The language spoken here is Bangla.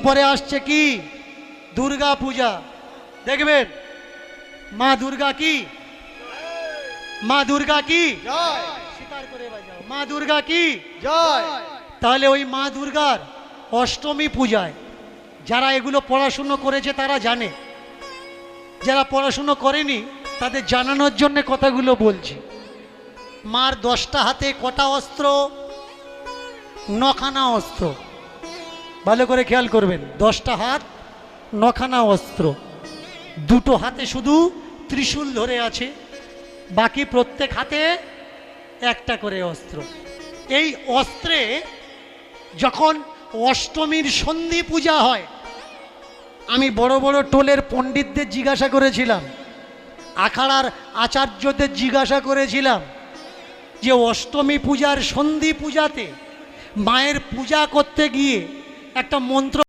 পরে আসছে কি দুর্গা পূজা। দেখবেন মা দুর্গা কি, মা দুর্গা কি জয় স্বীকার করে বাজাও, মা দুর্গা কি জয়। তাহলে ওই মা দুর্গার অষ্টমী পূজায় যারা এগুলো পড়াশুনো করেছে তারা জানে, যারা পড়াশুনো করেনি তাদের জানানোর জন্য কথাগুলো বলছি। মার 10টা হাতে কটা অস্ত্র? 9খানা অস্ত্র। ভালো করে খেয়াল করবেন, 10টা হাত 9খানা অস্ত্র। 2টো হাতে শুধু ত্রিশূল ধরে আছে, বাকি প্রত্যেক হাতে একটা করে অস্ত্র। এই অস্ত্রে যখন অষ্টমীর সন্ধি পূজা হয়, আমি বড় বড় টোলের পণ্ডিতদের জিজ্ঞাসা করেছিলাম, আখাড়ার আচার্যদের জিজ্ঞাসা করেছিলাম যে অষ্টমী পূজার সন্ধি পূজাতে মায়ের পূজা করতে গিয়ে একটা মন্ত্র